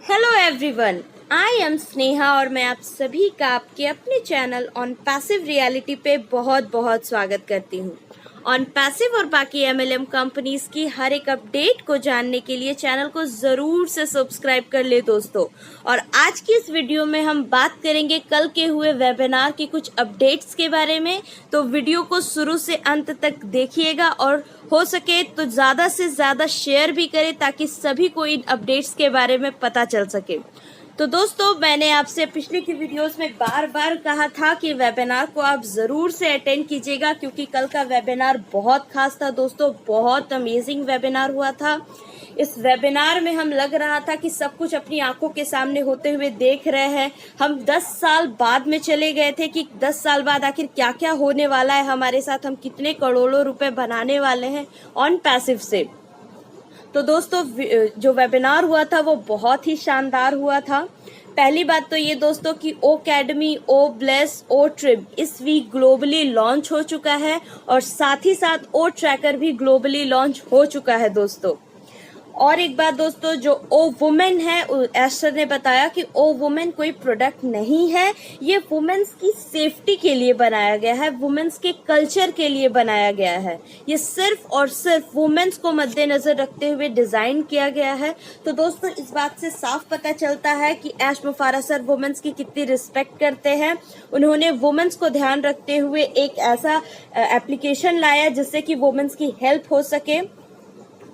Hello everyone, I am Sneha और मैं आप सभी का आपके अपने चैनल ऑन पैसिव रियलिटी पे बहुत बहुत स्वागत करती हूँ। ऑन पैसिव और बाकी एमएलएम कंपनीज की हर एक अपडेट को जानने के लिए चैनल को जरूर से सब्सक्राइब कर ले दोस्तों। और आज की इस वीडियो में हम बात करेंगे कल के हुए वेबिनार की कुछ अपडेट्स के बारे में। तो वीडियो को शुरू से अंत तक देखिएगा और हो सके तो ज़्यादा से ज़्यादा शेयर भी करें ताकि सभी को इन अपडेट्स के बारे में पता चल सके। तो दोस्तों, मैंने आपसे पिछली की वीडियोस में बार बार कहा था कि वेबिनार को आप ज़रूर से अटेंड कीजिएगा क्योंकि कल का वेबिनार बहुत खास था दोस्तों, बहुत अमेजिंग वेबिनार हुआ था। इस वेबिनार में हम लग रहा था कि सब कुछ अपनी आंखों के सामने होते हुए देख रहे हैं। हम 10 साल बाद में चले गए थे कि 10 साल बाद आखिर क्या क्या होने वाला है हमारे साथ, हम कितने करोड़ों रुपए बनाने वाले हैं ऑन पैसिव से। तो दोस्तों, जो वेबिनार हुआ था वो बहुत ही शानदार हुआ था। पहली बात तो ये दोस्तों कि ओकेडमी, ओ ब्लेस, ओ ट्रिब इस वीक ग्लोबली लॉन्च हो चुका है और साथ ही साथ ओ ट्रैकर भी ग्लोबली लॉन्च हो चुका है दोस्तों। और एक बात दोस्तों, जो ओ वुमेन है, एस्टर ने बताया कि ओ वुमेन कोई प्रोडक्ट नहीं है, ये वुमेन्स की सेफ्टी के लिए बनाया गया है, वुमेन्स के कल्चर के लिए बनाया गया है। ये सिर्फ और सिर्फ वुमेन्स को मद्देनजर रखते हुए डिजाइन किया गया है। तो दोस्तों, इस बात से साफ पता चलता है कि ऐश मुफारा सर वुमेन्स की कितनी रिस्पेक्ट करते हैं। उन्होंने वुमेन्स को ध्यान रखते हुए एक ऐसा एप्लीकेशन लाया जिससे कि वुमेन्स की हेल्प हो सके।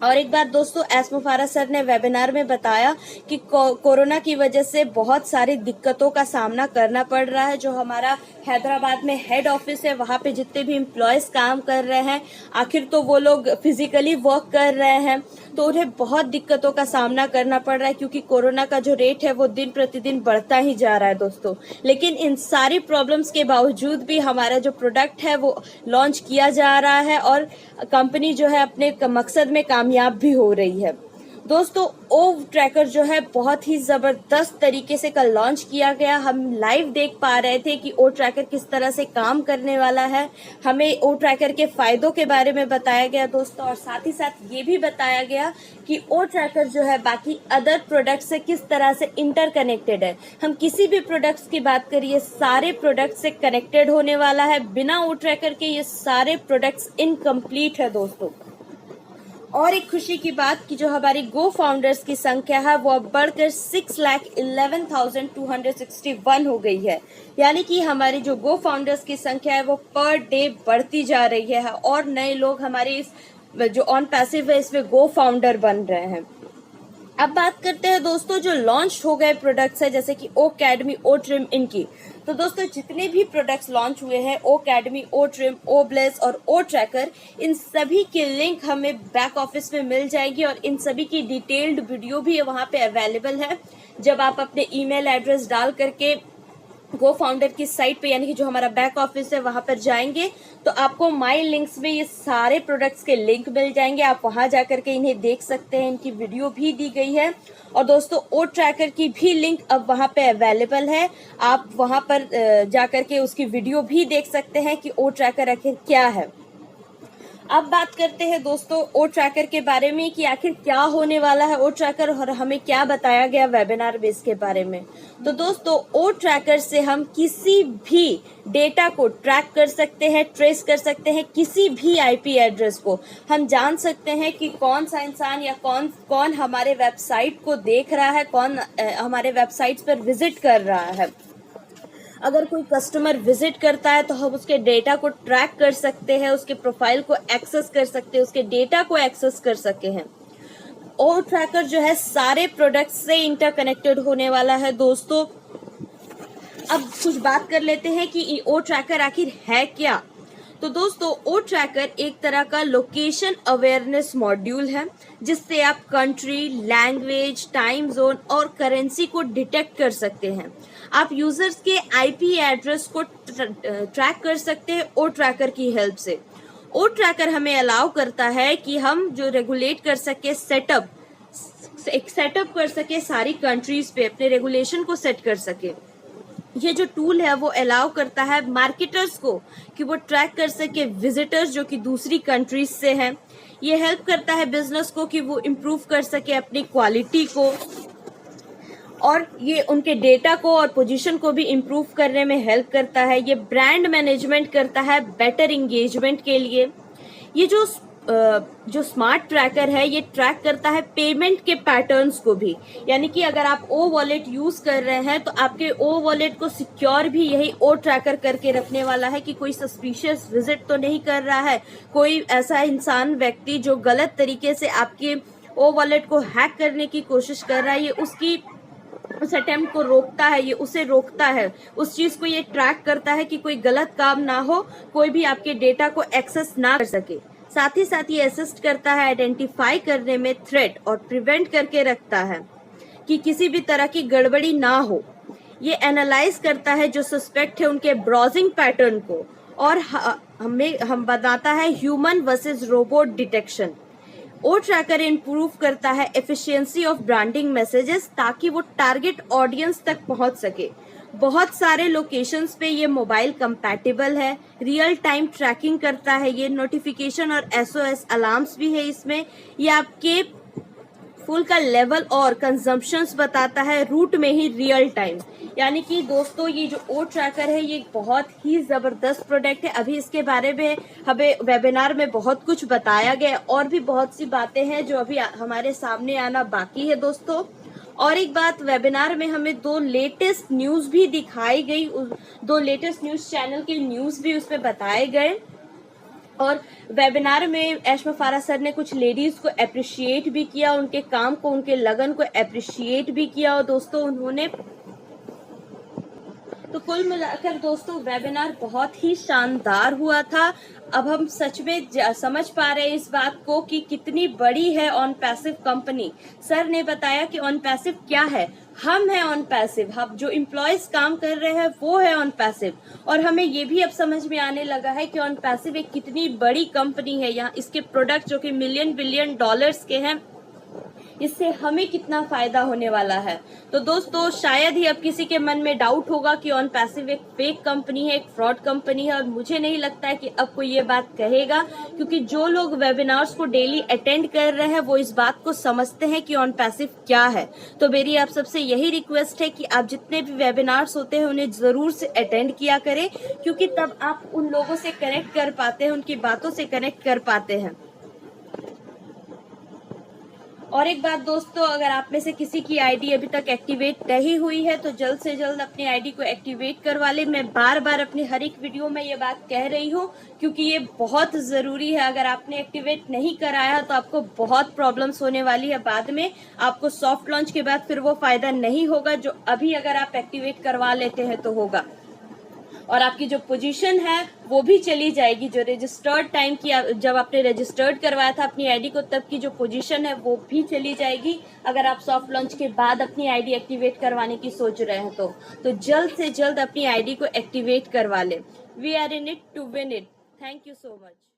और एक बात दोस्तों, एस मुफारा सर ने वेबिनार में बताया कि कोरोना की वजह से बहुत सारी दिक्कतों का सामना करना पड़ रहा है। जो हमारा हैदराबाद में हेड ऑफिस है, वहाँ पे जितने भी एम्प्लॉयज काम कर रहे हैं, आखिर तो वो लोग फिजिकली वर्क कर रहे हैं, तो उन्हें बहुत दिक्कतों का सामना करना पड़ रहा है क्योंकि कोरोना का जो रेट है वो दिन प्रतिदिन बढ़ता ही जा रहा है दोस्तों। लेकिन इन सारी प्रॉब्लम्स के बावजूद भी हमारा जो प्रोडक्ट है वो लॉन्च किया जा रहा है और कंपनी जो है अपने मकसद में कामयाब भी हो रही है दोस्तों। ओ ट्रैकर जो है बहुत ही जबरदस्त तरीके से कल लॉन्च किया गया। हम लाइव देख पा रहे थे कि ओ ट्रैकर किस तरह से काम करने वाला है। हमें ओ ट्रैकर के फायदों के बारे में बताया गया दोस्तों, और साथ ही साथ ये भी बताया गया कि ओ ट्रैकर जो है बाकी अदर प्रोडक्ट से किस तरह से इंटरकनेक्टेड है। हम किसी भी प्रोडक्ट्स की बात करिए, सारे प्रोडक्ट से कनेक्टेड होने वाला है। बिना ओ ट्रैकर के ये सारे प्रोडक्ट्स इनकम्प्लीट है दोस्तों। और एक खुशी की बात कि जो हमारी गो फाउंडर्स की संख्या है वो अब बढ़कर 6,11,261 हो गई है। यानी कि हमारी जो गो फाउंडर्स की संख्या है वो पर डे बढ़ती जा रही है और नए लोग हमारे इस जो ऑन पैसिव है इसमें गो फाउंडर बन रहे हैं। अब बात करते हैं दोस्तों जो लॉन्च हो गए प्रोडक्ट्स है, जैसे कि ओकेडमी, ओ ट्रिम, इनकी। तो दोस्तों, जितने भी प्रोडक्ट्स लॉन्च हुए हैं, ओकेडमी, ओ ट्रिम, ओ ब्लेस और ओ ट्रैकर, इन सभी की लिंक हमें बैक ऑफिस में मिल जाएगी और इन सभी की डिटेल्ड वीडियो भी वहां पे अवेलेबल है। जब आप अपने ईमेल एड्रेस डाल करके गो फाउंडर की साइट पे, यानी कि जो हमारा बैक ऑफिस है, वहां पर जाएंगे तो आपको माई लिंक्स में ये सारे प्रोडक्ट्स के लिंक मिल जाएंगे। आप वहां जाकर के इन्हें देख सकते हैं, इनकी वीडियो भी दी गई है। और दोस्तों, ओ ट्रैकर की भी लिंक अब वहां पे अवेलेबल है। आप वहां पर जाकर के उसकी वीडियो भी देख सकते हैं कि ओ ट्रैकर आखिर क्या है। अब बात करते हैं दोस्तों ओ ट्रैकर के बारे में कि आखिर क्या होने वाला है ओ ट्रैकर और हमें क्या बताया गया वेबिनार में इसके बारे में। तो दोस्तों, ओ ट्रैकर से हम किसी भी डेटा को ट्रैक कर सकते हैं, ट्रेस कर सकते हैं। किसी भी आईपी एड्रेस को हम जान सकते हैं कि कौन सा इंसान या कौन हमारे वेबसाइट को देख रहा है, कौन हमारे वेबसाइट पर विजिट कर रहा है। अगर कोई कस्टमर विजिट करता है तो हम उसके डेटा को ट्रैक कर सकते हैं, उसके प्रोफाइल को एक्सेस कर सकते हैं, उसके डेटा को एक्सेस कर सकते हैं। ओ ट्रैकर जो है सारे प्रोडक्ट्स से इंटरकनेक्टेड होने वाला है दोस्तों। अब कुछ बात कर लेते हैं कि ओ ट्रैकर आखिर है क्या। तो दोस्तों, ओ ट्रैकर एक तरह का लोकेशन अवेयरनेस मॉड्यूल है जिससे आप कंट्री, लैंग्वेज, टाइम जोन और करेंसी को डिटेक्ट कर सकते हैं। आप यूजर्स के आईपी एड्रेस को ट्रैक कर सकते हैं ओ ट्रैकर की हेल्प से। ओ ट्रैकर हमें अलाउ करता है कि हम जो रेगुलेट कर सके, सेटअप कर सके सारी कंट्रीज पे, अपने रेगुलेशन को सेट कर सके। ये जो टूल है वो अलाउ करता है मार्केटर्स को कि वो ट्रैक कर सके विजिटर्स जो कि दूसरी कंट्रीज से हैं। ये हेल्प करता है बिजनेस को कि वो इम्प्रूव कर सके अपनी क्वालिटी को। और ये उनके डेटा को और पोजीशन को भी इम्प्रूव करने में हेल्प करता है। ये ब्रांड मैनेजमेंट करता है बेटर इंगेजमेंट के लिए। ये जो स्मार्ट ट्रैकर है ये ट्रैक करता है पेमेंट के पैटर्न्स को भी, यानी कि अगर आप ओ वॉलेट यूज कर रहे हैं तो आपके ओ वॉलेट को सिक्योर भी यही ओ ट्रैकर करके रखने वाला है कि कोई सस्पिशियस विजिट तो नहीं कर रहा है, कोई ऐसा इंसान व्यक्ति जो गलत तरीके से आपके ओ वॉलेट को हैक करने की कोशिश कर रहा है, ये उस अटेम्प्ट को रोकता है, ये उसे रोकता है, उस चीज को ये ट्रैक करता है कि कोई गलत काम ना हो, कोई भी आपके डेटा को एक्सेस ना कर सके। साथ ही साथ ये असिस्ट करता है आइडेंटिफाई करने में थ्रेट और प्रिवेंट करके रखता है कि किसी भी तरह की गड़बड़ी ना हो। ये एनालाइज करता है जो सस्पेक्ट है उनके ब्राउजिंग पैटर्न को और हम बताता है ह्यूमन वर्सेस रोबोट डिटेक्शन। ओ ट्रैकर इम्प्रूव करता है एफिशिएंसी ऑफ ब्रांडिंग मैसेजेस ताकि वो टारगेट ऑडियंस तक पहुंच सके। बहुत सारे लोकेशंस पे ये मोबाइल कंपैटिबल है, रियल टाइम ट्रैकिंग करता है, ये नोटिफिकेशन और एसओएस अलार्म्स भी है इसमें। ये आपके फुल का लेवल और कंजम्पशंस बताता है रूट में ही रियल टाइम। यानी कि दोस्तों ये जो ओ ट्रैकर है ये बहुत ही जबरदस्त प्रोडक्ट है। अभी इसके बारे में हमें वेबिनार में बहुत कुछ बताया गया और भी बहुत सी बातें हैं जो अभी हमारे सामने आना बाकी है दोस्तों। और एक बात, वेबिनार में हमें 2 लेटेस्ट न्यूज भी दिखाई गई, 2 लेटेस्ट न्यूज चैनल के न्यूज भी उसमें बताए गए। और वेबिनार में एशमा फारा सर ने कुछ लेडीज को अप्रिशिएट भी किया, उनके काम को, उनके लगन को अप्रिशिएट भी किया और दोस्तों उन्होंने तो कुल मिलाकर दोस्तों वेबिनार बहुत ही शानदार हुआ था। अब हम सच में समझ पा रहे हैं इस बात को कि कितनी बड़ी है ऑन पैसिव कंपनी। सर ने बताया कि ऑन पैसिव क्या है, हम है ऑन पैसिव, हम जो एम्प्लॉयज काम कर रहे हैं वो है ऑन पैसिव। और हमें ये भी अब समझ में आने लगा है कि ऑन पैसिव एक कितनी बड़ी कंपनी है। यहाँ इसके प्रोडक्ट जो कि मिलियन बिलियन डॉलर्स के हैं, इससे हमें कितना फायदा होने वाला है। तो दोस्तों शायद ही अब किसी के मन में डाउट होगा कि ऑन पैसिव एक फेक कंपनी है, एक फ्रॉड कंपनी है। और मुझे नहीं लगता है कि अब कोई ये बात कहेगा, क्योंकि जो लोग वेबिनार्स को डेली अटेंड कर रहे हैं वो इस बात को समझते हैं कि ऑन पैसिव क्या है। तो मेरी आप सबसे यही रिक्वेस्ट है कि आप जितने भी वेबिनार्स होते हैं उन्हें जरूर से अटेंड किया करें, क्योंकि तब आप उन लोगों से कनेक्ट कर पाते हैं, उनकी बातों से कनेक्ट कर पाते हैं। और एक बात दोस्तों, अगर आप में से किसी की आईडी अभी तक एक्टिवेट नहीं हुई है तो जल्द से जल्द अपनी आईडी को एक्टिवेट करवा ले। मैं बार बार अपनी हर एक वीडियो में ये बात कह रही हूँ क्योंकि ये बहुत जरूरी है। अगर आपने एक्टिवेट नहीं कराया तो आपको बहुत प्रॉब्लम्स होने वाली है बाद में, आपको सॉफ्ट लॉन्च के बाद फिर वो फायदा नहीं होगा जो अभी अगर आप एक्टिवेट करवा लेते हैं तो होगा। और आपकी जो पोजीशन है वो भी चली जाएगी, जो रजिस्टर्ड टाइम की जब आपने रजिस्टर्ड करवाया था अपनी आईडी को तब की जो पोजीशन है वो भी चली जाएगी अगर आप सॉफ्ट लॉन्च के बाद अपनी आईडी एक्टिवेट करवाने की सोच रहे हैं तो जल्द से जल्द अपनी आईडी को एक्टिवेट करवा लें। We are in it to win it. Thank you so much.